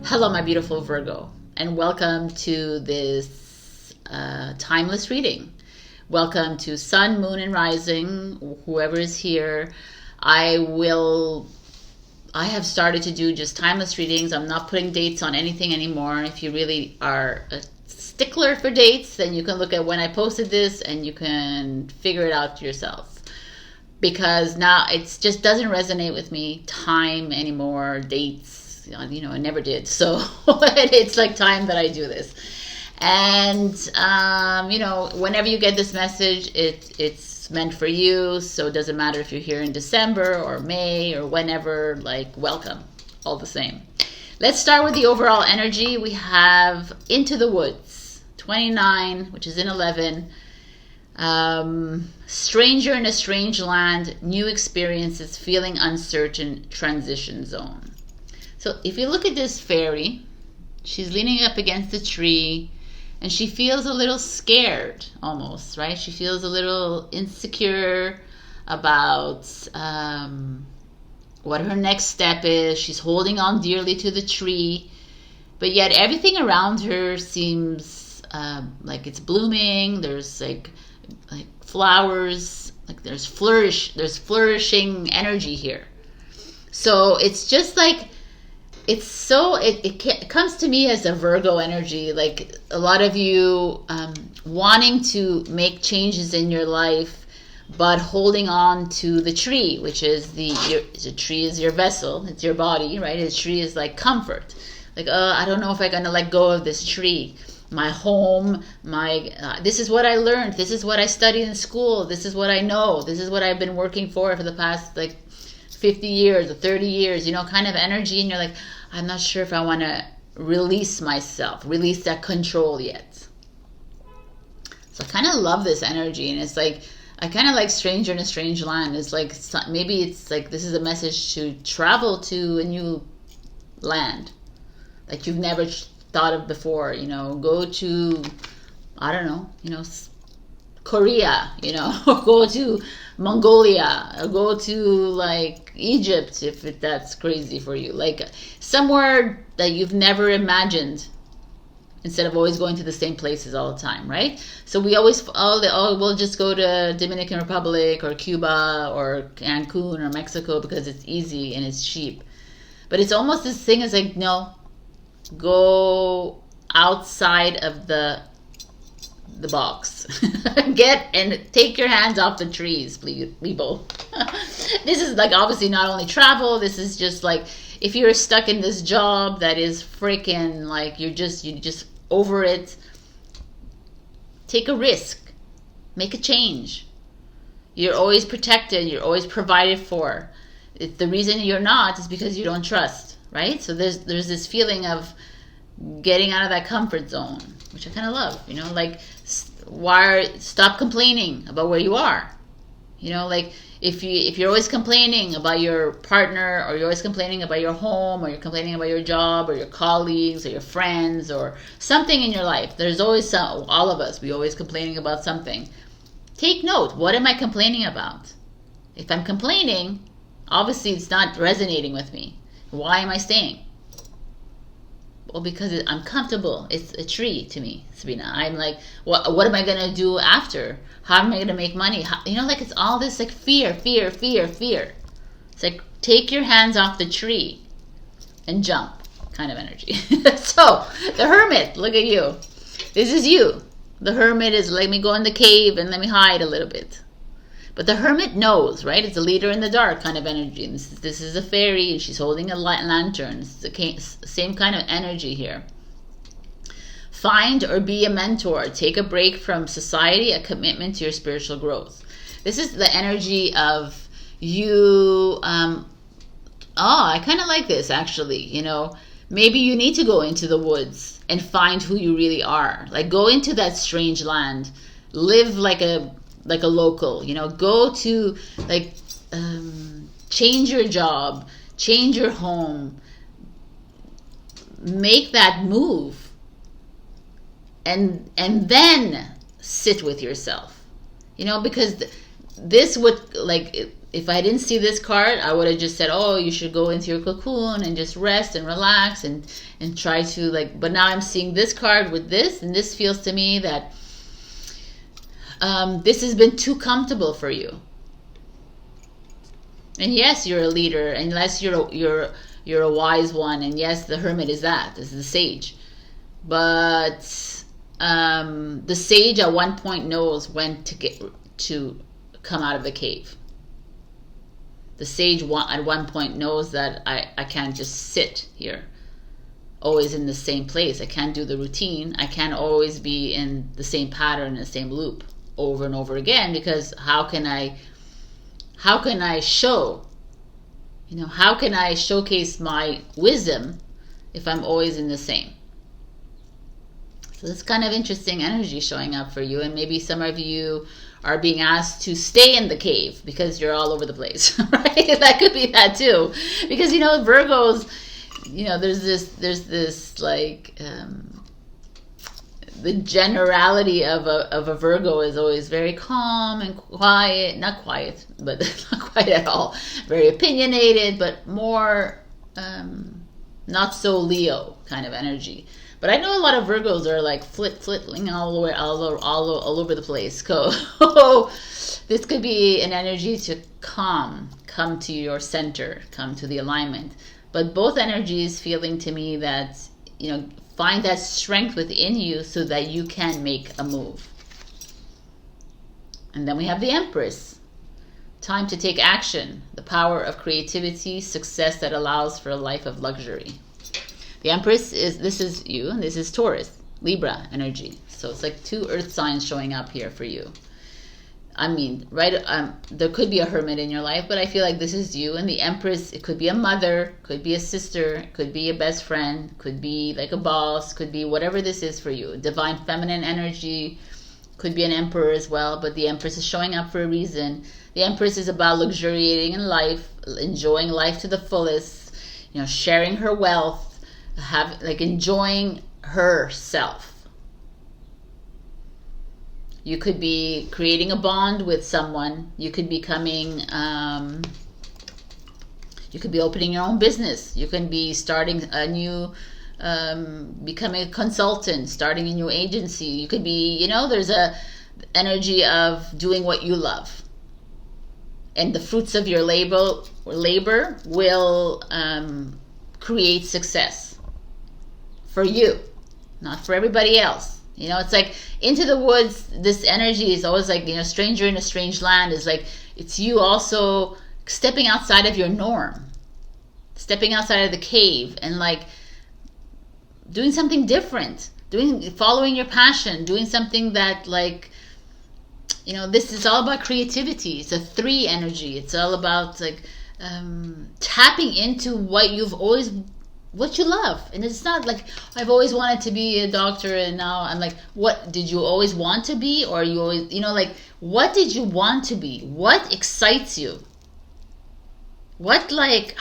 Hello, my beautiful Virgo, and welcome to this timeless reading. Welcome to Sun, Moon, and Rising, whoever is here. I have started to do just timeless readings. I'm not putting dates on anything anymore. If you really are a stickler for dates, then you can look at when I posted this and you can figure it out yourself. Because now it just doesn't resonate with me, time anymore, dates. I never did. So it's like time that I do this. And, whenever you get this message, it's meant for you. So it doesn't matter if you're here in December or May or whenever, welcome, all the same. Let's start with the overall energy. We have Into the Woods, 29, which is in 11. Stranger in a strange land, new experiences, feeling uncertain, transition zone. So if you look at this fairy, she's leaning up against a tree and she feels a little scared almost, right? She feels a little insecure about what her next step is. She's holding on dearly to the tree, but yet everything around her seems like it's blooming. There's like flowers, there's flourishing energy here. So it's just like, it comes to me as a Virgo energy, like a lot of you wanting to make changes in your life, but holding on to the tree, which is the tree is your vessel, it's your body, right? The tree is like comfort. I don't know if I'm gonna let go of this tree. My home, this is what I learned, this is what I studied in school, this is what I know, this is what I've been working for the past 50 years or 30 years, kind of energy, and you're like, I'm not sure if I want to release myself, release that control yet. So I kind of love this energy, and it's like, I kind of like stranger in a strange land. It's like, maybe it's like this is a message to travel to a new land that you've never thought of before, go to, I don't know, Korea, or go to Mongolia, or go to Egypt if that's crazy for you, somewhere that you've never imagined, instead of always going to the same places all the time, right? So we always we'll just go to Dominican Republic or Cuba or Cancun or Mexico because it's easy and it's cheap. But it's almost this thing is like, no, go outside of the box. Get and take your hands off the trees, please, people. This is obviously not only travel, this is just if you're stuck in this job that is freaking you're just over it, take a risk, make a change. You're always protected, you're always provided for. The reason you're not is because you don't trust, right? So there's this feeling of getting out of that comfort zone, which I kind of love, stop complaining about where you are. If you're always complaining about your partner, or you're always complaining about your home, or you're complaining about your job or your colleagues or your friends or something in your life, there's always all of us, we always complaining about something. Take note, what am I complaining about? If I'm complaining, obviously it's not resonating with me. Why am I staying? Well, because I'm comfortable. It's a tree to me, Sabrina. I'm like, what am I going to do after? How am I going to make money? It's all this fear. It's like, take your hands off the tree and jump kind of energy. So, the Hermit, look at you. This is you. The Hermit is, let me go in the cave and let me hide a little bit. But the Hermit knows, right? It's a leader in the dark kind of energy. And this is a fairy, and she's holding a lantern. It's the same kind of energy here. Find or be a mentor. Take a break from society, a commitment to your spiritual growth. This is the energy of you. I kind of like this, actually. Maybe you need to go into the woods and find who you really are. Go into that strange land. Live like a local, go to change your job, change your home, make that move, and then sit with yourself, because this would if I didn't see this card, I would have just said, oh, you should go into your cocoon and just rest and relax and try to like, but now I'm seeing this card with this, and this feels to me that this has been too comfortable for you. And yes, you're a leader, unless you're a wise one, and yes, the hermit is that, is the sage. But the sage at one point knows when to come out of the cave. The sage at one point knows that I can't just sit here, always in the same place. I can't do the routine. I can't always be in the same pattern, the same loop over and over again, because how can I show, how can I showcase my wisdom if I'm always in the same? So this kind of interesting energy showing up for you, and maybe some of you are being asked to stay in the cave because you're all over the place, right? That could be that too, because Virgos, there's this like the generality of a Virgo is always very calm and quiet, not quiet, but not quiet at all, very opinionated, but more not so Leo kind of energy. But I know a lot of Virgos are like flitting all over the place. This could be an energy to come to your center, come to the alignment. But both energies feeling to me that, find that strength within you so that you can make a move. And then we have the Empress. Time to take action. The power of creativity, success that allows for a life of luxury. The Empress this is you, and this is Taurus, Libra energy. So it's like two earth signs showing up here for you. I mean, right, there could be a hermit in your life, but I feel like this is you. And the Empress, it could be a mother, could be a sister, could be a best friend, could be like a boss, could be whatever this is for you. Divine feminine energy, could be an emperor as well, but the Empress is showing up for a reason. The Empress is about luxuriating in life, enjoying life to the fullest, sharing her wealth, enjoying herself. You could be creating a bond with someone. You could be you could be opening your own business. You can be starting a new, becoming a consultant, starting a new agency. You could be, there's a energy of doing what you love. And the fruits of your labor will create success for you, not for everybody else. It's like into the woods, this energy is always like, stranger in a strange land is like, it's you also stepping outside of your norm, stepping outside of the cave and like doing something different, following your passion, doing something that like, this is all about creativity. It's a 3 energy. It's all about like tapping into what you love. And it's not like I've always wanted to be a doctor and now I'm like, what did you always want to be? Or you always, like, what did you want to be? What excites you? What, like,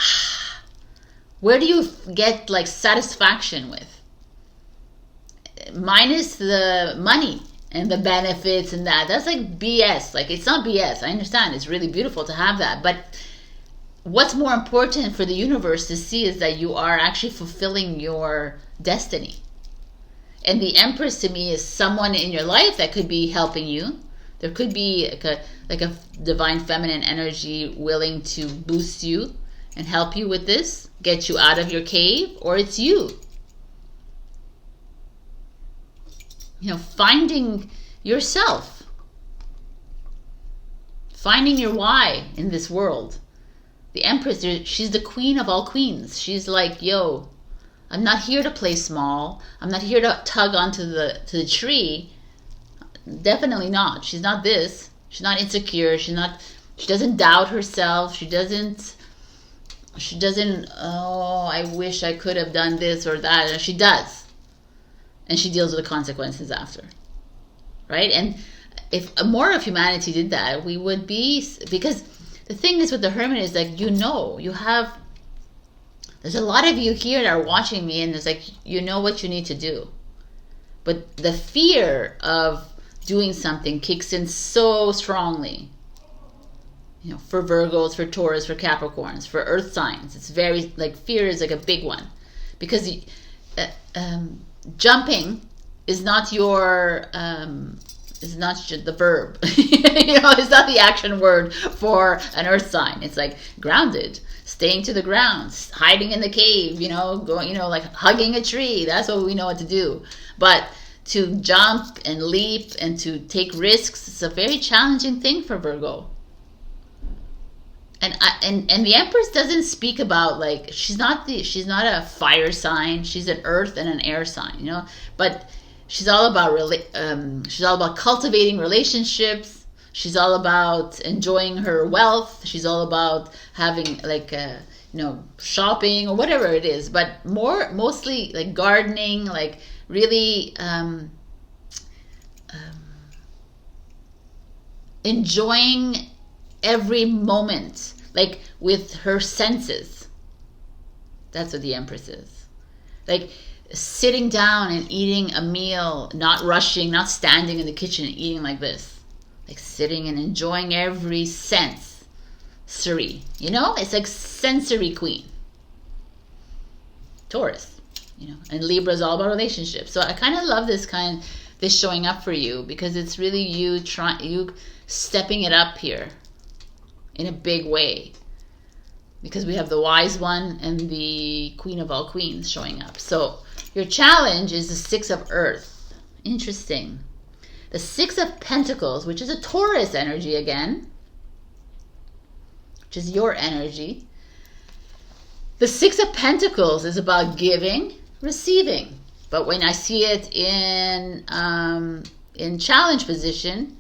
where do you get like satisfaction with? Minus the money and the benefits and that's like BS. Like, it's not BS. I understand it's really beautiful to have that, but what's more important for the universe to see is that you are actually fulfilling your destiny. And the Empress to me is someone in your life that could be helping you. There could be like a divine feminine energy willing to boost you and help you with this, get you out of your cave, or it's you. Finding yourself. Finding your why in this world. The Empress, she's the queen of all queens. She's like, yo, I'm not here to play small. I'm not here to tug onto the tree. Definitely not. She's not this. She's not insecure. She doesn't doubt herself. She doesn't, oh, I wish I could have done this or that. She does. And she deals with the consequences after. Right? And if more of humanity did that, we would be, because the thing is with the Hermit is like, you have, there's a lot of you here that are watching me and it's like, what you need to do. But the fear of doing something kicks in so strongly. for Virgos, for Taurus, for Capricorns, for earth signs. It's very, like, fear is like a big one, because jumping is not your, is not the verb. It's not the action word for an earth sign. It's like grounded, staying to the ground, hiding in the cave, going, like hugging a tree. That's what we know what to do. But to jump and leap and to take risks, it's a very challenging thing for Virgo. And the Empress doesn't speak about, like, she's not a fire sign. She's an earth and an air sign, but she's all about cultivating relationships. She's all about enjoying her wealth. She's all about having, like, shopping or whatever it is, but mostly like gardening, like really enjoying every moment, like with her senses. That's what the Empress is. Like sitting down and eating a meal, not rushing, not standing in the kitchen and eating like this. Like sitting and enjoying every sensory. It's like sensory queen. Taurus, and Libra is all about relationships. So I kind of love this showing up for you, because it's really you stepping it up here in a big way, because we have the wise one and the queen of all queens showing up. So your challenge is the Six of Earth. Interesting. The Six of Pentacles, which is a Taurus energy again, which is your energy. The Six of Pentacles is about giving, receiving. But when I see it in challenge position,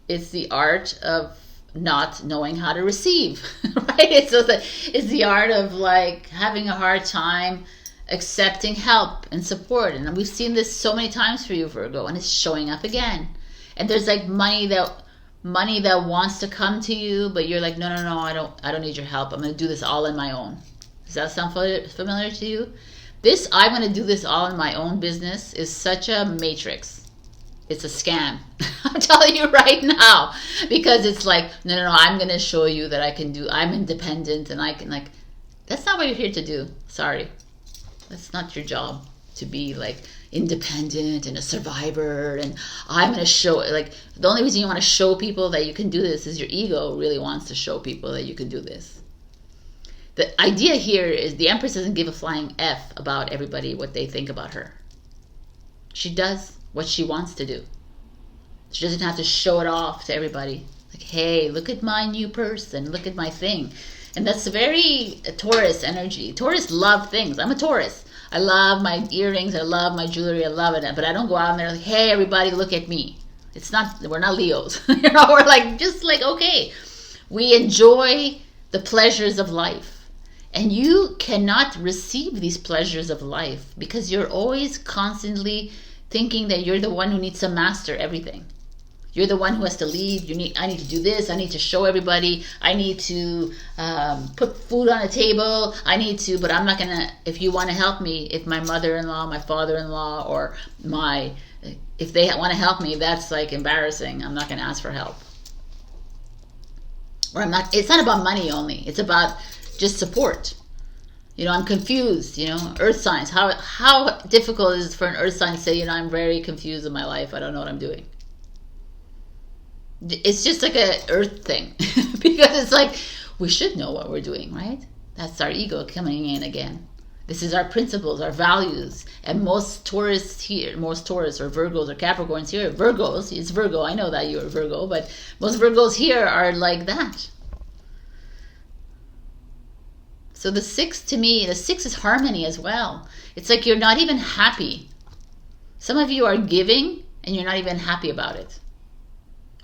it's the art of not knowing how to receive, right? It's the art of, like, having a hard time accepting help and support. And we've seen this so many times for you, Virgo, and it's showing up again. And there's like money that wants to come to you, but you're like, no, I don't need your help. I'm going to do this all on my own. Does that sound familiar to you? This I'm going to do this all in my own business is such a matrix. It's a scam. I'm telling you right now, because it's like, no, I'm going to show you that I'm independent and I can, like, that's not what you're here to do. Sorry. That's not your job, to be like independent and a survivor. And I'm going to show, like, the only reason you want to show people that you can do this is your ego really wants to show people that you can do this. The idea here is the Empress doesn't give a flying F about everybody, what they think about her. She does what she wants to do. She doesn't have to show it off to everybody. Like, hey, look at my new person, look at my thing. And that's a very Taurus energy. Taurus love things. I'm a Taurus. I love my earrings, I love my jewelry, I love it. But I don't go out there like, hey, everybody, look at me. We're not Leos. We're like, just like, okay. We enjoy the pleasures of life. And you cannot receive these pleasures of life because you're always constantly thinking that you're the one who needs to master everything. You're the one who has to lead. I need to do this. I need to show everybody. I need to put food on the table. But I'm not going to, if you want to help me, if my mother-in-law, my father-in-law, or if they want to help me, that's like embarrassing. I'm not going to ask for help. It's not about money only. It's about just support. I'm confused, earth signs. How difficult is it for an earth sign to say, I'm very confused in my life. I don't know what I'm doing. It's just like a earth thing because it's like, we should know what we're doing, right? That's our ego coming in again. This is our principles, our values. And most Taurus or Virgos or Capricorns here, Virgos, it's Virgo. I know that you're a Virgo, but most Virgos here are like that. So the six is harmony as well. It's like you're not even happy. Some of you are giving and you're not even happy about it.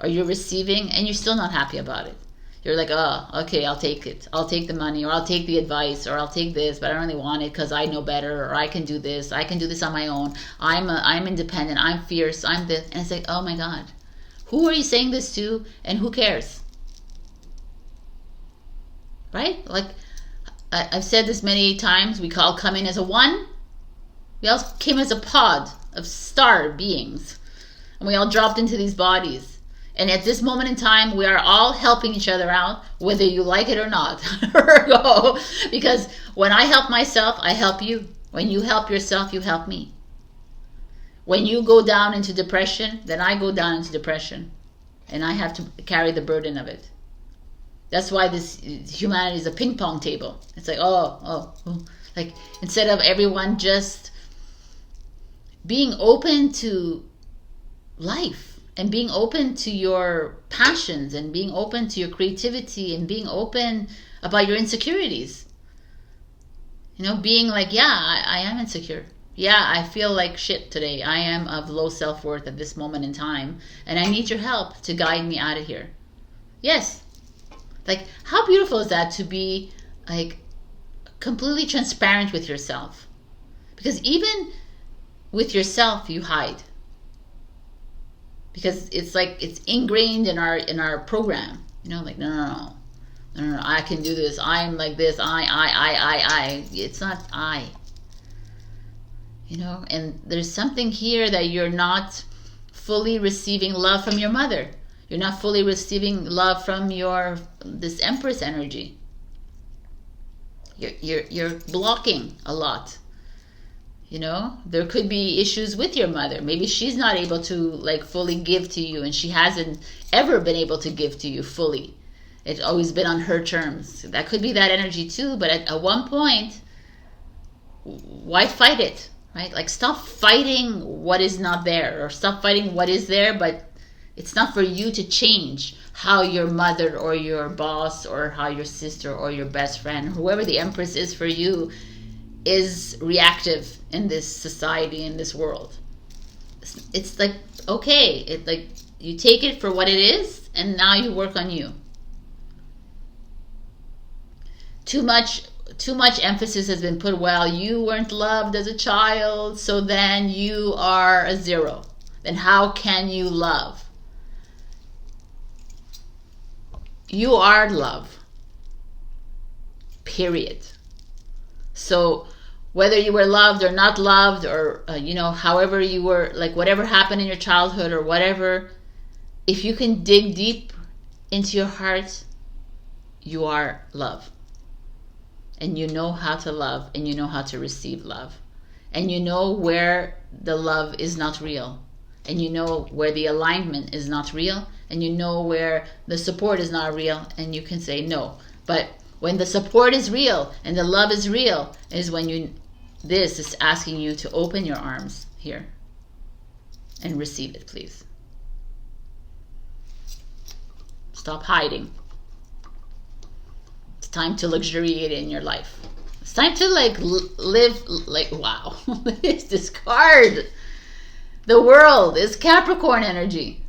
Or you're receiving and you're still not happy about it. You're like, oh, okay, I'll take it. I'll take the money, or I'll take the advice, or I'll take this, but I don't really want it because I know better, or I can do this. I can do this on my own. I'm independent. I'm fierce. I'm this. And it's like, oh my God. Who are you saying this to and who cares? Right? Like, I've said this many times. We all come in as a one. We all came as a pod of star beings. And we all dropped into these bodies. And at this moment in time, we are all helping each other out, whether you like it or not. Virgo. Because when I help myself, I help you. When you help yourself, you help me. When you go down into depression, then I go down into depression. And I have to carry the burden of it. That's why this humanity is a ping pong table. It's like, oh. Like, instead of everyone just being open to life and being open to your passions and being open to your creativity and being open about your insecurities. You know, being like, yeah, I am insecure. Yeah, I feel like shit today. I am of low self-worth at this moment in time, and I need your help to guide me out of here. Yes. Like, how beautiful is that to be like completely transparent with yourself? Because even with yourself, you hide. Because it's like it's ingrained in our program. You know, like no, I can do this. I'm like this. I. It's not I. You know, and there's something here that you're not fully receiving love from your mother. You're not fully receiving love from this Empress energy. You're blocking a lot. You know, there could be issues with your mother. Maybe she's not able to like fully give to you, and she hasn't ever been able to give to you fully. It's always been on her terms. That could be that energy too. But at one point, why fight it? Right? Like, stop fighting what is not there, or stop fighting what is there, but it's not for you to change how your mother or your boss or how your sister or your best friend, whoever the Empress is for you, is reactive in this society, in this world. It's like, okay, it like you take it for what it is, and now you work on you. Too much emphasis has been put, well, you weren't loved as a child, so then you are a zero. Then how can you love? You are love. Period. So whether you were loved or not loved, or you know, however you were, like whatever happened in your childhood or whatever, if you can dig deep into your heart, you are love. And you know how to love, and you know how to receive love. And you know where the love is not real. And you know where the alignment is not real. And you know where the support is not real. And you can say no. But when the support is real and the love is real, is when this is asking you to open your arms here and receive it, please. Stop hiding. Time to luxuriate in your life. It's time to like live like, wow. It's this card. The world is Capricorn energy.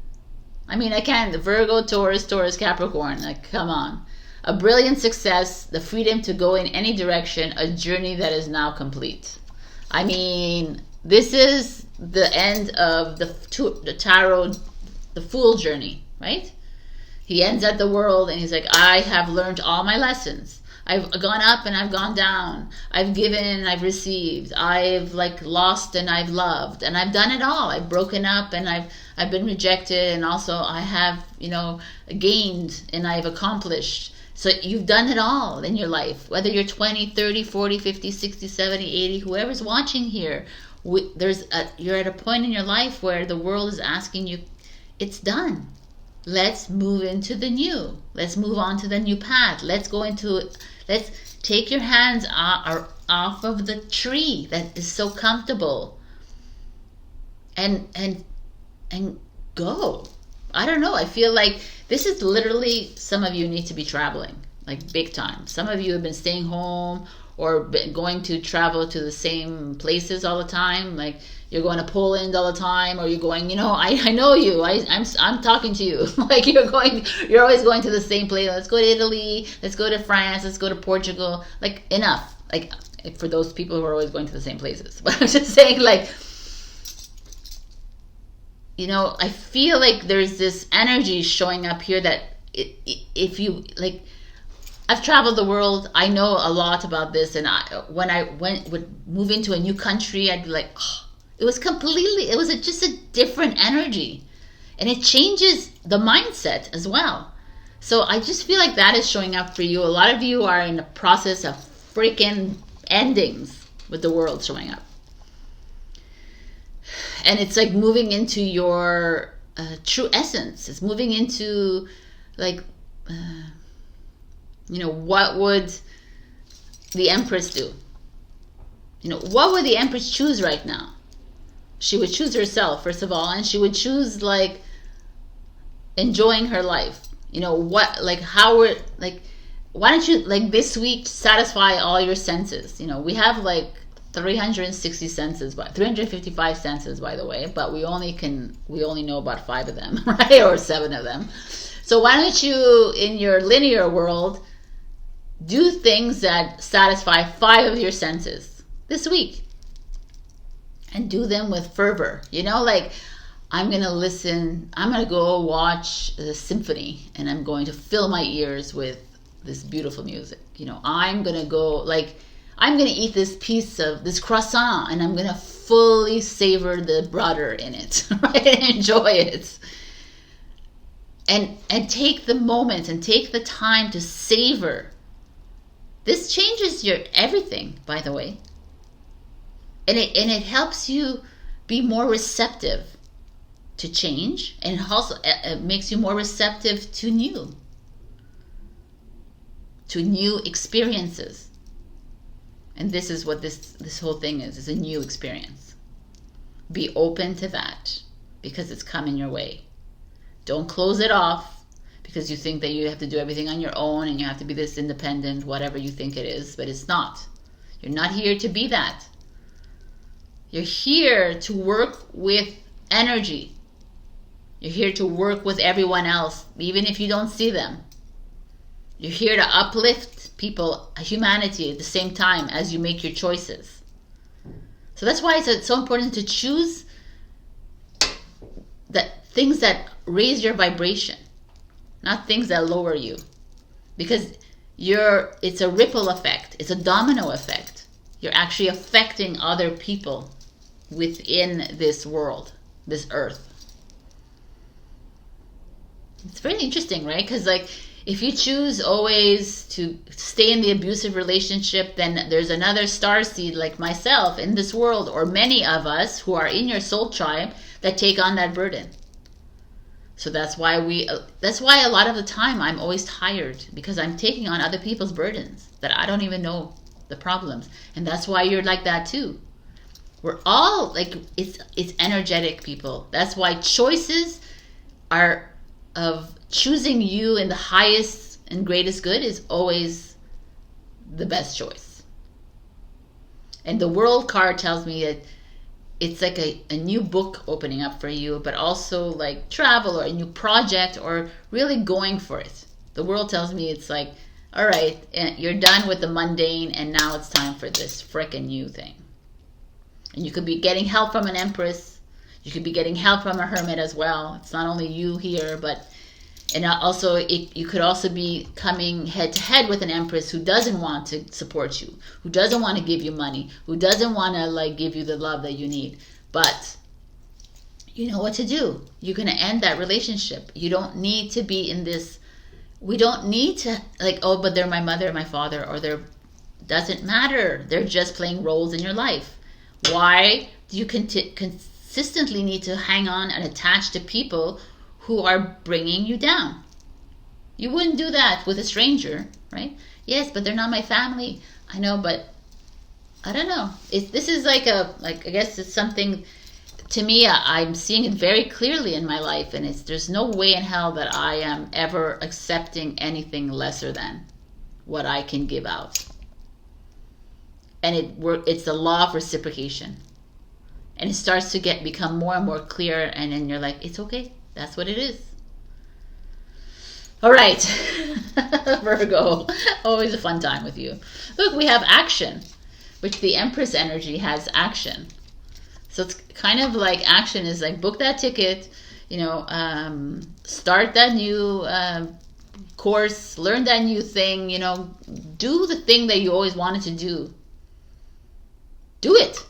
I mean, I can't. Virgo, Taurus, Capricorn. Like, come on. A brilliant success, the freedom to go in any direction, a journey that is now complete. I mean, this is the end of the tarot, the Fool journey, right? He ends at the world and he's like, I have learned all my lessons. I've gone up and I've gone down. I've given and I've received. I've like lost and I've loved. And I've done it all. I've broken up and I've been rejected. And also I have, you know, gained and I've accomplished. So you've done it all in your life. Whether you're 20, 30, 40, 50, 60, 70, 80, whoever's watching here. You're at a point in your life where the world is asking you, it's done. Let's move into the new. Let's move on to the new path. Let's take your hands off of the tree that is so comfortable and go. I don't know. I feel like this is literally, some of you need to be traveling, like big time. Some of you have been staying home or been going to travel to the same places all the time. Like, you're going to Poland all the time, or you're going, you know, I know you. I'm talking to you. Like, you're always going to the same place. Let's go to Italy. Let's go to France. Let's go to Portugal. Like, enough. Like, for those people who are always going to the same places. But I'm just saying, like, you know, I feel like there's this energy showing up here that if you, like, I've traveled the world. I know a lot about this. And when I would move into a new country, I'd be like, oh, it was just a different energy. And it changes the mindset as well. So I just feel like that is showing up for you. A lot of you are in the process of freaking endings with the world showing up. And it's like moving into your true essence. It's moving into like, what would the Empress do? What would the Empress choose right now? She would choose herself, first of all, and she would choose like enjoying her life. Why don't you like this week satisfy all your senses? We have like 360 senses, 355 senses, by the way, but we only know about 5 of them, right? Or 7 of them. So why don't you, in your linear world, do things that satisfy 5 of your senses this week, and do them with fervor. Like, I'm going to go watch the symphony, and I'm going to fill my ears with this beautiful music. I'm going to go, like, I'm going to eat this piece of this croissant, and I'm going to fully savor the butter in it, right? And enjoy it. And take the moment and take the time to savor. This changes your everything, by the way. And it helps you be more receptive to change, and it also makes you more receptive to new experiences. And this is what this whole thing is a new experience. Be open to that, because it's coming your way. Don't close it off because you think that you have to do everything on your own and you have to be this independent, whatever you think it is, but it's not. You're not here to be that. You're here to work with energy. You're here to work with everyone else, even if you don't see them. You're here to uplift people, humanity, at the same time as you make your choices. So that's why it's so important to choose things that raise your vibration, not things that lower you. Because it's a ripple effect. It's a domino effect. You're actually affecting other people within this world, this earth. It's very interesting, right? Because like, if you choose always to stay in the abusive relationship, then there's another starseed like myself in this world, or many of us who are in your soul tribe, that take on that burden. So that's why a lot of the time I'm always tired, because I'm taking on other people's burdens that I don't even know the problems. And that's why you're like that too. We're all like, it's energetic, people. That's why choices are of choosing you in the highest and greatest good is always the best choice. And the world card tells me that it's like a new book opening up for you, but also like travel or a new project, or really going for it. The world tells me it's like, all right, you're done with the mundane, and now it's time for this frickin' new thing. And you could be getting help from an Empress. You could be getting help from a Hermit as well. It's not only you here, and also you could also be coming head to head with an Empress who doesn't want to support you, who doesn't want to give you money, who doesn't want to like give you the love that you need. But you know what to do. You're going to end that relationship. You don't need to be in this. We don't need to like, oh, but they're my mother, my father, or doesn't matter. They're just playing roles in your life. Why do you consistently need to hang on and attach to people who are bringing you down? You wouldn't do that with a stranger, right? Yes, but they're not my family. I know, but I don't know. This is like I guess it's something, to me, I'm seeing it very clearly in my life, and there's no way in hell that I am ever accepting anything lesser than what I can give out. And it's the law of reciprocation. And it starts to become more and more clear, and then you're like, it's okay. That's what it is. All right. Virgo. Always a fun time with you. Look, we have action, which the Empress energy has action. So it's kind of like action is like book that ticket, start that new course, learn that new thing, do the thing that you always wanted to do. Do it.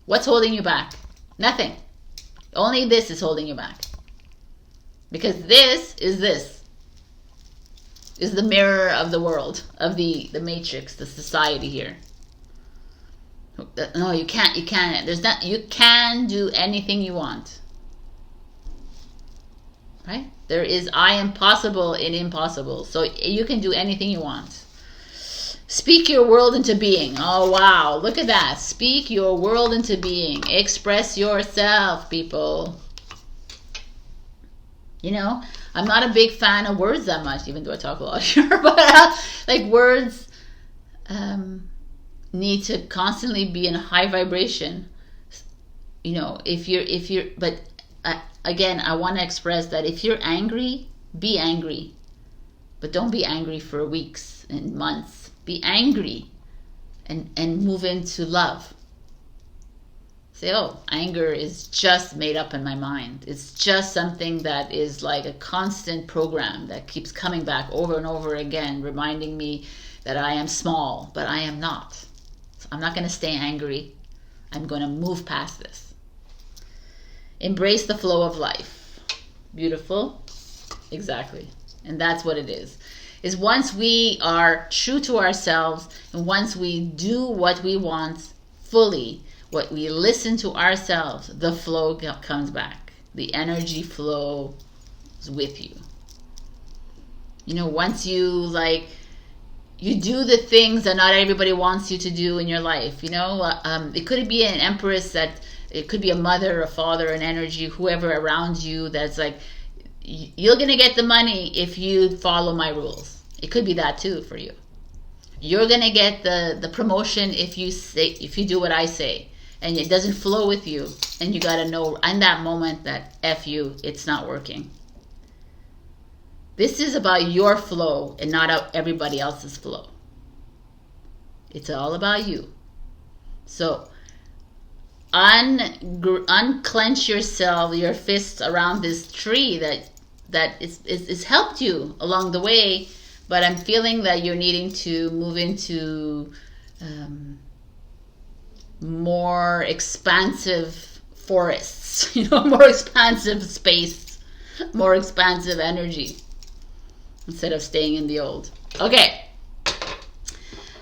What's holding you back? Nothing. Only this is holding you back. Because this is the mirror of the world, of the matrix, the society here. No, you can't. You can do anything you want. Right? There is I am possible in impossible. So you can do anything you want. Speak your world into being. Oh, wow. Look at that. Speak your world into being. Express yourself, people. You know, I'm not a big fan of words that much, even though I talk a lot here. But like words need to constantly be in a high vibration. You know, but again, I want to express that if you're angry, be angry. But don't be angry for weeks and months. Be angry and move into love. Say, oh, anger is just made up in my mind. It's just something that is like a constant program that keeps coming back over and over again, reminding me that I am small, but I am not. So I'm not going to stay angry. I'm going to move past this. Embrace the flow of life. Beautiful. Exactly. And that's what it is once we are true to ourselves and once we do what we want fully, what we listen to ourselves, the flow comes back. The energy flows with you. You know, once you do the things that not everybody wants you to do in your life, you know, it could be an empress, that it could be a mother, a father, an energy, whoever around you that's like, you're going to get the money if you follow my rules. It could be that too for you. You're going to get the promotion if you do what I say. And it doesn't flow with you. And you got to know in that moment that F you, it's not working. This is about your flow and not everybody else's flow. It's all about you. So unclench yourself, your fists around this tree that is helped you along the way, but I'm feeling that you're needing to move into more expansive forests, you know, more expansive space, more expansive energy, instead of staying in the old. Okay,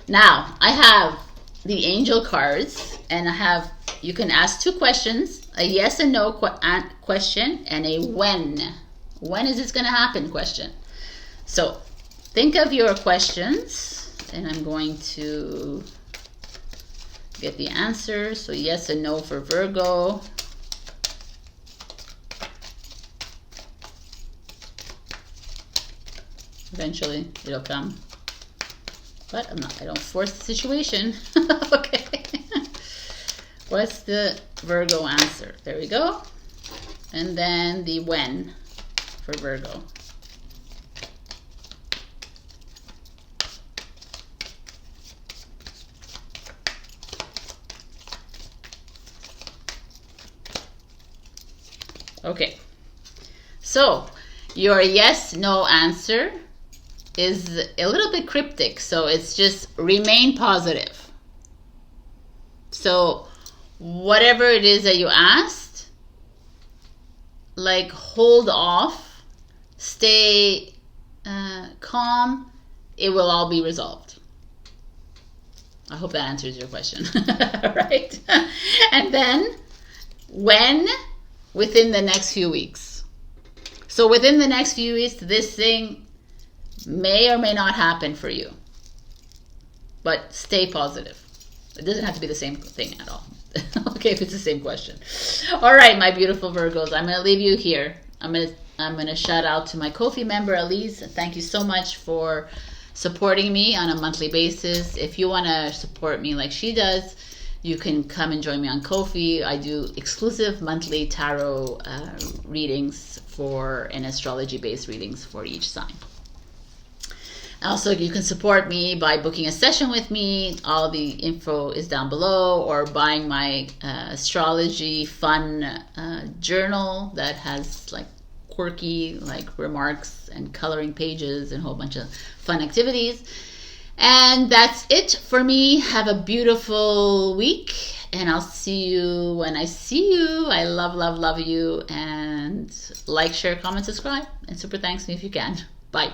now I have the angel cards, and you can ask 2 questions, a yes and no question and a when is this going to happen question. So think of your questions, and I'm going to get the answers. So yes and no for Virgo. Eventually it'll come, but I don't force the situation. Okay. What's the Virgo answer? There we go. And then the when for Virgo. Okay. So your yes, no answer is a little bit cryptic. So it's just remain positive. So whatever it is that you asked, like hold off, stay calm, it will all be resolved. I hope that answers your question. Right? And then when? Within the next few weeks. So within the next few weeks, this thing may or may not happen for you. But stay positive. It doesn't have to be the same thing at all. Okay, if it's the same question. All right, my beautiful Virgos, I'm going to leave you here. I'm going to shout out to my Ko-fi member, Elize. Thank you so much for supporting me on a monthly basis. If you want to support me like she does, you can come and join me on Ko-fi. I do exclusive monthly tarot readings and astrology-based readings for each sign. Also, you can support me by booking a session with me. All the info is down below, or buying my astrology fun journal that has like quirky like remarks and coloring pages and a whole bunch of fun activities. And that's it for me. Have a beautiful week, And I'll see you when I see you. I love, love, love you. And like, share, comment, subscribe. And super thanks me if you can. Bye.